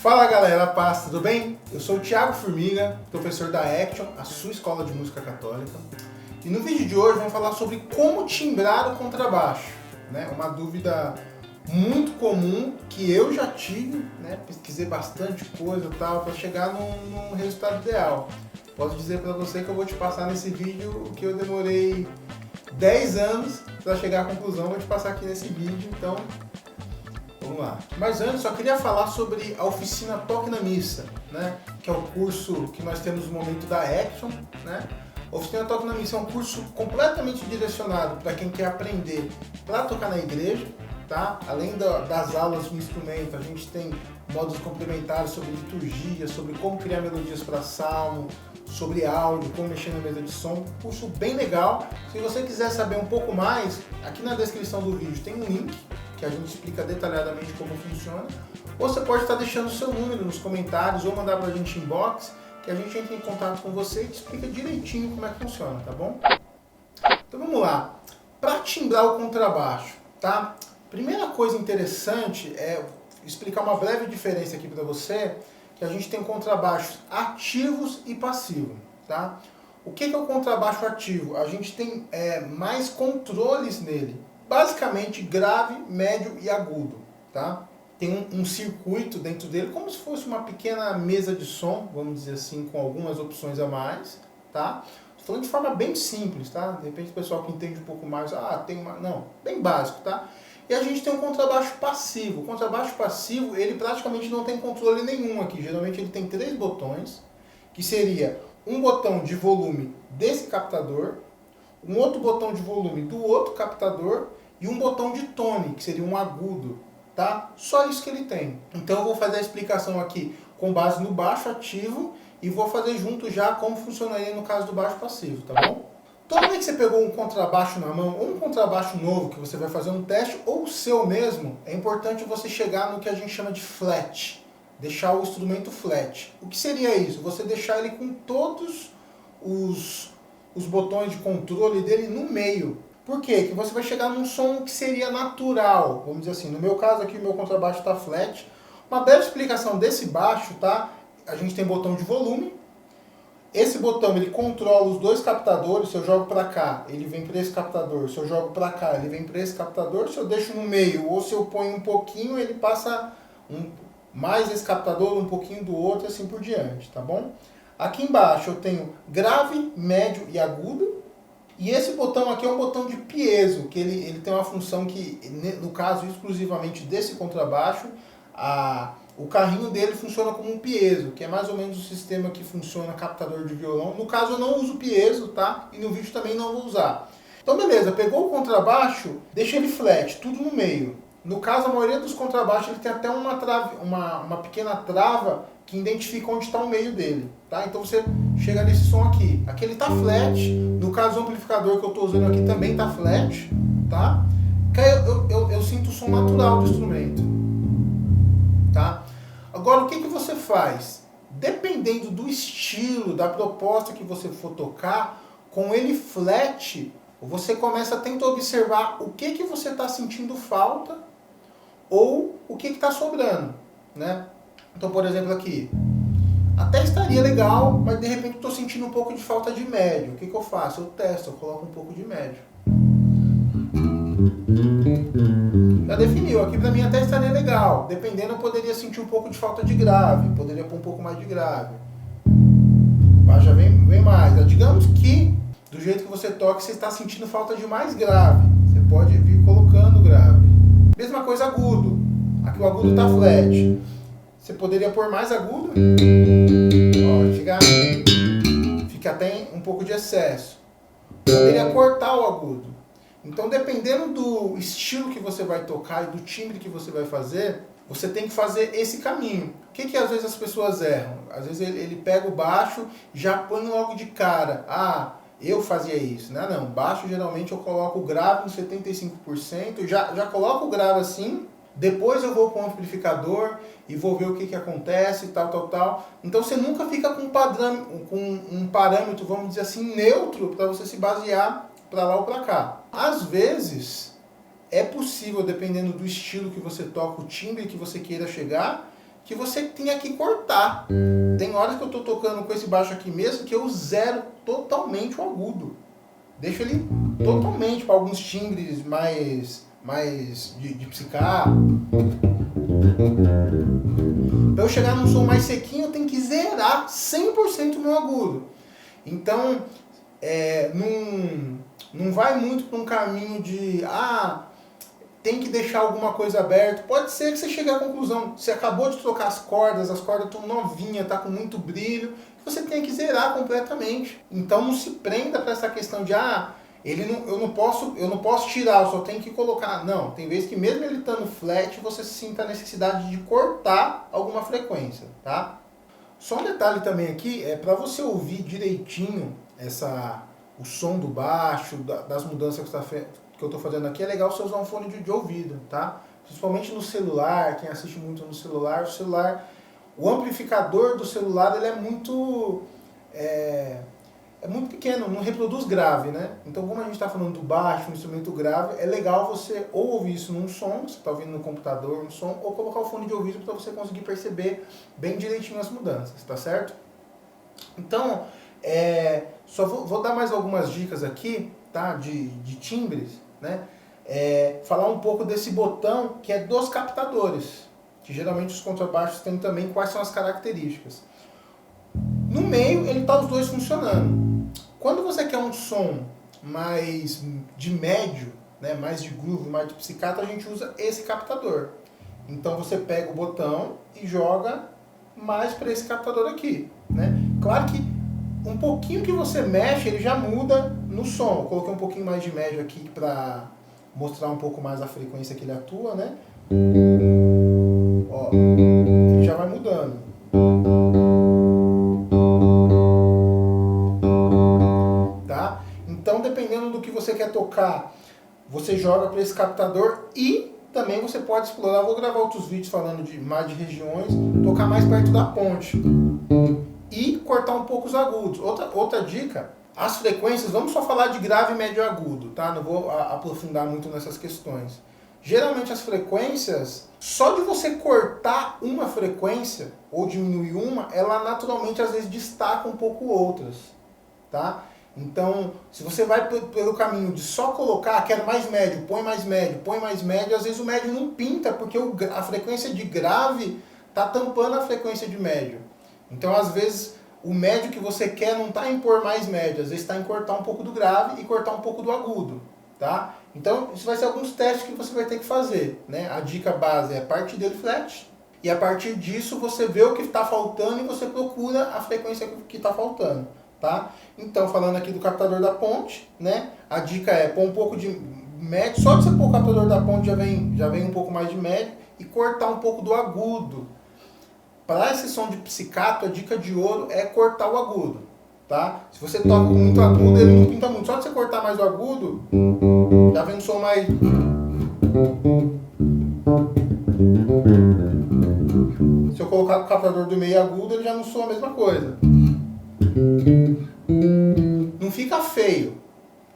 Fala galera, paz, tudo bem? Eu sou o Thiago Formiga, professor da Action, a sua escola de música católica. E no vídeo de hoje vamos falar sobre como timbrar o contrabaixo, né? Uma dúvida muito comum que eu já tive, né? Pesquisei bastante coisa e tal para chegar num resultado ideal. Posso dizer para você que eu vou te passar nesse vídeo o que eu demorei 10 anos para chegar à conclusão, vou te passar aqui nesse vídeo, então vamos lá. Mas antes, só queria falar sobre a oficina Toque na Missa, né? Que é o curso que nós temos no momento da Action, né? A oficina Toque na Missa é um curso completamente direcionado para quem quer aprender para tocar na igreja, tá? Além das aulas de instrumento, a gente tem módulos complementares sobre liturgia, sobre como criar melodias para salmo, sobre áudio, como mexer na mesa de som. Curso bem legal. Se você quiser saber um pouco mais, aqui na descrição do vídeo tem um link que a gente explica detalhadamente como funciona. Ou você pode estar deixando o seu número nos comentários ou mandar para a gente inbox, que a gente entra em contato com você e te explica direitinho como é que funciona, tá bom? Então vamos lá. Para timbrar o contrabaixo, tá? Primeira coisa interessante é explicar uma breve diferença aqui para você, que a gente tem contrabaixos ativos e passivos, tá? O que é o contrabaixo ativo? A gente tem mais controles nele, basicamente grave, médio e agudo, tá? Tem um circuito dentro dele, como se fosse uma pequena mesa de som, vamos dizer assim, com algumas opções a mais, tá? Estou falando de forma bem simples, tá? De repente o pessoal que entende um pouco mais, tem uma... Não, bem básico, tá? E a gente tem um contrabaixo passivo. O contrabaixo passivo, ele praticamente não tem controle nenhum aqui. Geralmente ele tem 3 botões, que seria um botão de volume desse captador, um outro botão de volume do outro captador e um botão de tone, que seria um agudo, tá? Só isso que ele tem. Então eu vou fazer a explicação aqui com base no baixo ativo e vou fazer junto já como funcionaria no caso do baixo passivo, tá bom? Toda vez que você pegou um contrabaixo na mão, ou um contrabaixo novo que você vai fazer um teste, ou o seu mesmo, é importante você chegar no que a gente chama de flat, deixar o instrumento flat. O que seria isso? Você deixar ele com todos os botões de controle dele no meio. Por quê? Que você vai chegar num som que seria natural, vamos dizer assim. No meu caso aqui, o meu contrabaixo está flat. Uma breve explicação desse baixo, tá? A gente tem botão de volume. Esse botão ele controla os 2 captadores. Se eu jogo para cá, ele vem para esse captador. Se eu jogo para cá, ele vem para esse captador. Se eu deixo no meio ou se eu ponho um pouquinho, ele passa mais esse captador, um pouquinho do outro, assim por diante, tá bom? Aqui embaixo eu tenho grave, médio e agudo. E esse botão aqui é um botão de piezo, que ele tem uma função que, no caso exclusivamente desse contrabaixo, o carrinho dele funciona como um piezo, que é mais ou menos o sistema que funciona captador de violão. No caso eu não uso piezo, tá? E no vídeo também não vou usar. Então beleza, pegou o contrabaixo, deixa ele flat, tudo no meio. No caso, a maioria dos contrabaixos ele tem até uma pequena trava que identifica onde está o meio dele, tá? Então você chega nesse som aqui. Aqui ele tá flat, no caso o amplificador que eu estou usando aqui também tá flat, tá? Eu sinto o som natural do instrumento, tá? Agora o que você faz? Dependendo do estilo, da proposta que você for tocar, com ele flat, você começa a tentar observar o que você está sentindo falta ou o que está sobrando, né? Então, por exemplo, aqui, até estaria legal, mas de repente estou sentindo um pouco de falta de médio. O que eu faço? Eu testo, eu coloco um pouco de médio. Já definiu, aqui pra mim até estaria legal. Dependendo, eu poderia sentir um pouco de falta de grave, poderia pôr um pouco mais de grave. Mas já vem mais. Digamos que, do jeito que você toca, você está sentindo falta de mais grave. Você pode vir colocando grave. Mesma coisa agudo. Aqui o agudo está flat. Você poderia pôr mais agudo. Ó, fica até um pouco de excesso. Poderia cortar o agudo. Então, dependendo do estilo que você vai tocar e do timbre que você vai fazer, você tem que fazer esse caminho. O que às vezes as pessoas erram? Às vezes ele pega o baixo e já põe logo de cara. Eu fazia isso, né? Não, baixo geralmente eu coloco o grave no 75%, já coloco o grave assim, depois eu vou com o amplificador e vou ver o que acontece, tal. Então você nunca fica com um parâmetro, vamos dizer assim, neutro para você se basear para lá ou para cá. Às vezes é possível, dependendo do estilo que você toca, o timbre que você queira chegar, que você tenha que cortar. Tem horas que eu estou tocando com esse baixo aqui mesmo que eu zero totalmente o agudo. Deixo ele totalmente para alguns timbres mais de psicar. Para eu chegar num som mais sequinho, eu tenho que zerar 100% o meu agudo. Então, não vai muito para um caminho de tem que deixar alguma coisa aberta. Pode ser que você chegue à conclusão, você acabou de trocar as cordas estão novinhas, tá com muito brilho, que você tem que zerar completamente. Então não se prenda para essa questão de eu não posso tirar, eu só tenho que colocar. Não, tem vezes que mesmo ele estando flat, você sinta a necessidade de cortar alguma frequência, tá? Só um detalhe também aqui, para você ouvir direitinho o som do baixo, das mudanças que eu estou fazendo aqui, é legal você usar um fone de ouvido, tá? Principalmente no celular, quem assiste muito no celular, o amplificador do celular ele é muito pequeno, não reproduz grave, né? Então, como a gente está falando do baixo, um instrumento grave, é legal você ou ouvir isso num som, você está ouvindo no computador, um som, ou colocar o fone de ouvido para você conseguir perceber bem direitinho as mudanças, tá certo? Então, só vou dar mais algumas dicas aqui, tá? De timbres, né? Falar um pouco desse botão que é dos captadores, que geralmente os contrabaixos têm também. Quais são as características? No meio, ele tá os dois funcionando. Quando você quer um som mais de médio, né, mais de groove, mais de psicato, a gente usa esse captador. Então você pega o botão e joga mais para esse captador aqui, né? Claro que um pouquinho que você mexe, ele já muda no som. Eu coloquei um pouquinho mais de médio aqui para mostrar um pouco mais a frequência que ele atua, né? Ó, ele já vai mudando. Tá? Então, dependendo do que você quer tocar, você joga para esse captador e também você pode explorar. Vou gravar outros vídeos falando mais de regiões, tocar mais perto da ponte e cortar um pouco os agudos. Outra dica, as frequências, vamos só falar de grave, médio e agudo, tá? Não vou aprofundar muito nessas questões. Geralmente as frequências, só de você cortar uma frequência ou diminuir uma, ela naturalmente às vezes destaca um pouco outras, tá? Então, se você vai pelo caminho de só colocar, quero mais médio, põe mais médio, às vezes o médio não pinta, porque a frequência de grave está tampando a frequência de médio. Então, às vezes, o médio que você quer não está em pôr mais médio, às vezes está em cortar um pouco do grave e cortar um pouco do agudo, tá? Então, isso vai ser alguns testes que você vai ter que fazer, né? A dica base é partir dele flat, e a partir disso você vê o que está faltando e você procura a frequência que está faltando, tá? Então, falando aqui do captador da ponte, né? A dica é pôr um pouco de médio, só de você pôr o captador da ponte já vem um pouco mais de médio, e cortar um pouco do agudo. Para esse som de psicato, a dica de ouro é cortar o agudo, tá? Se você toca com muito agudo, ele não pinta muito. Só de você cortar mais o agudo, já vem um som mais... Se eu colocar o captador do meio agudo, ele já não soa a mesma coisa. Não fica feio,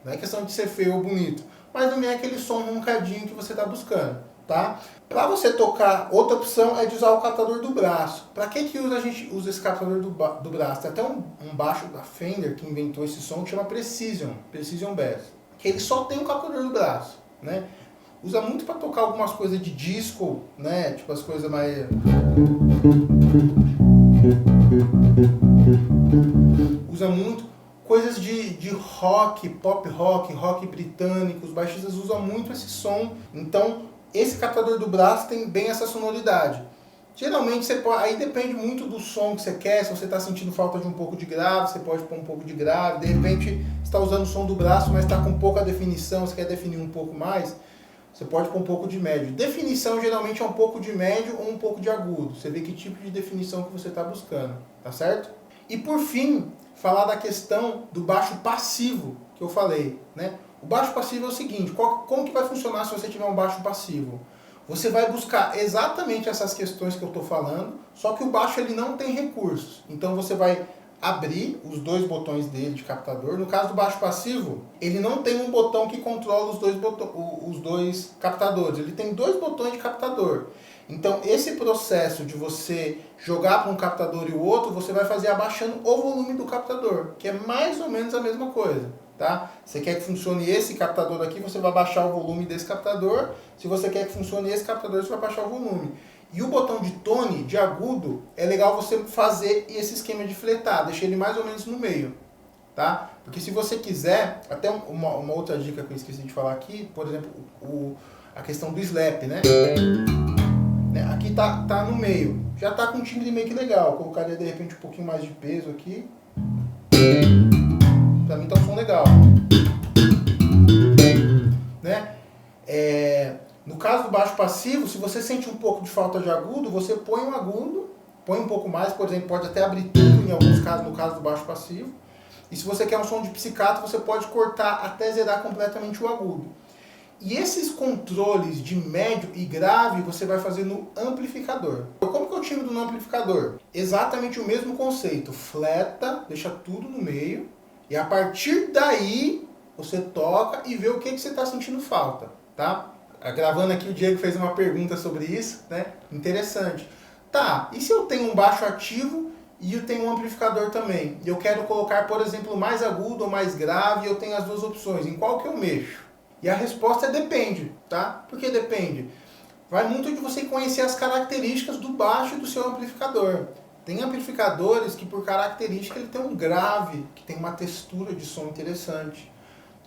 não é questão de ser feio ou bonito, mas não é aquele som roncadinho que você está buscando, tá? Para você tocar, outra opção é de usar o captador do braço. Para que a gente usa esse captador do braço? Tem até um baixo da Fender que inventou esse som que chama Precision Bass, que ele só tem um captador do braço, né? Usa muito para tocar algumas coisas de disco, né? Tipo as coisas mais... Usa muito coisas de rock, pop rock britânico. Os baixistas usam muito esse som. Então, esse captador do braço tem bem essa sonoridade. Geralmente, você pode, aí depende muito do som que você quer. Se você está sentindo falta de um pouco de grave, você pode pôr um pouco de grave. De repente, você está usando o som do braço, mas está com pouca definição, você quer definir um pouco mais, você pode pôr um pouco de médio. Definição geralmente é um pouco de médio ou um pouco de agudo. Você vê que tipo de definição que você está buscando, tá certo? E por fim, falar da questão do baixo passivo que eu falei, né? O baixo passivo é o seguinte, como que vai funcionar se você tiver um baixo passivo? Você vai buscar exatamente essas questões que eu estou falando, só que o baixo ele não tem recursos. Então você vai abrir os dois botões dele de captador. No caso do baixo passivo, ele não tem um botão que controla os dois captadores. Ele tem dois botões de captador. Então esse processo de você jogar para um captador e o outro, você vai fazer abaixando o volume do captador, que é mais ou menos a mesma coisa, tá? Você quer que funcione esse captador aqui, você vai baixar o volume desse captador. Se você quer que funcione esse captador, você vai baixar o volume. E o botão de tone, de agudo, é legal você fazer esse esquema de fletar, deixar ele mais ou menos no meio, tá? Porque se você quiser, até uma outra dica que eu esqueci de falar aqui, por exemplo, a questão do slap, né? Aqui tá no meio, já tá com um timbre meio que legal. Eu colocaria de repente um pouquinho mais de peso aqui. Pra mim tá um som legal, né? No caso do baixo passivo, se você sente um pouco de falta de agudo, você põe um agudo, põe um pouco mais, por exemplo, pode até abrir tudo em alguns casos, no caso do baixo passivo. E se você quer um som de pizzicato, você pode cortar até zerar completamente o agudo. E esses controles de médio e grave você vai fazer no amplificador. Como que é o timbre do amplificador? Exatamente o mesmo conceito. Fleta, deixa tudo no meio. E a partir daí, você toca e vê o que você está sentindo falta, tá? Gravando aqui, o Diego fez uma pergunta sobre isso, né? Interessante. Tá, e se eu tenho um baixo ativo e eu tenho um amplificador também? E eu quero colocar, por exemplo, mais agudo ou mais grave, e eu tenho as duas opções. Em qual que eu mexo? E a resposta é depende, tá? Por que depende? Vai muito de você conhecer as características do baixo e do seu amplificador. Tem amplificadores que, por característica, ele tem um grave, que tem uma textura de som interessante.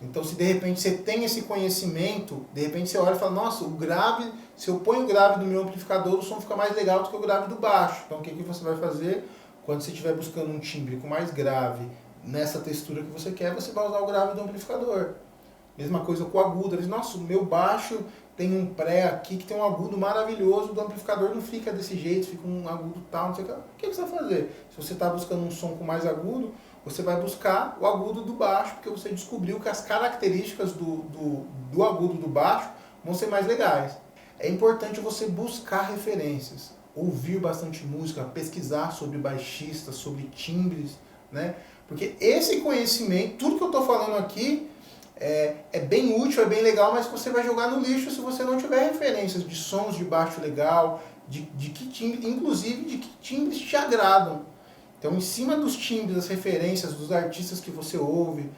Então, se de repente você tem esse conhecimento, de repente você olha e fala, nossa, o grave, se eu ponho o grave no meu amplificador, o som fica mais legal do que o grave do baixo. Então, o que você vai fazer? Quando você estiver buscando um timbre com mais grave, nessa textura que você quer, você vai usar o grave do amplificador. Mesma coisa com o agudo. Eles, nossa, o meu baixo tem um pré aqui que tem um agudo maravilhoso, do amplificador não fica desse jeito, fica um agudo tal, não sei o que. O que você vai fazer? Se você está buscando um som com mais agudo, você vai buscar o agudo do baixo, porque você descobriu que as características do agudo do baixo vão ser mais legais. É importante você buscar referências, ouvir bastante música, pesquisar sobre baixistas, sobre timbres, né? Porque esse conhecimento, tudo que eu estou falando aqui, é bem útil, é bem legal, mas você vai jogar no lixo se você não tiver referências de sons de baixo legal, de que timbre, inclusive de que timbres te agradam. Então, em cima dos timbres, das referências, dos artistas que você ouve,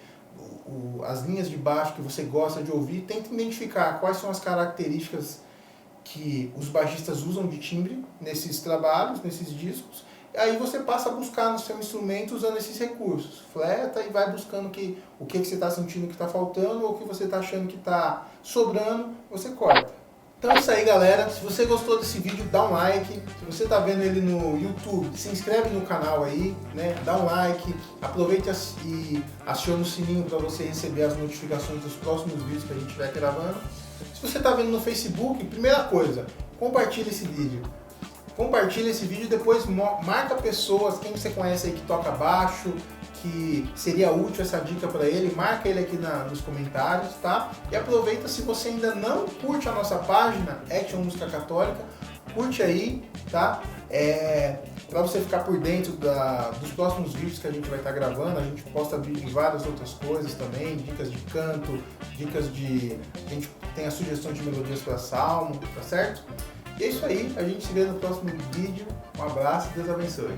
as linhas de baixo que você gosta de ouvir, tenta identificar quais são as características que os baixistas usam de timbre nesses trabalhos, nesses discos. Aí você passa a buscar no seu instrumento usando esses recursos. Fleta e vai buscando o que você está sentindo que está faltando ou o que você está achando que está sobrando, você corta. Então é isso aí, galera. Se você gostou desse vídeo, dá um like. Se você está vendo ele no YouTube, se inscreve no canal aí, né? Dá um like. Aproveita e aciona o sininho para você receber as notificações dos próximos vídeos que a gente estiver gravando. Se você está vendo no Facebook, primeira coisa, compartilha esse vídeo. Compartilha esse vídeo, depois marca pessoas, quem você conhece aí que toca baixo, que seria útil essa dica para ele, marca ele aqui nos comentários, tá? E aproveita, se você ainda não curte a nossa página, Action Música Católica, curte aí, tá? Para você ficar por dentro dos próximos vídeos que a gente vai estar gravando. A gente posta vídeo de várias outras coisas também, dicas de canto, dicas de... A gente tem a sugestão de melodias para salmo, tá certo? E é isso aí, a gente se vê no próximo vídeo. Um abraço, Deus abençoe.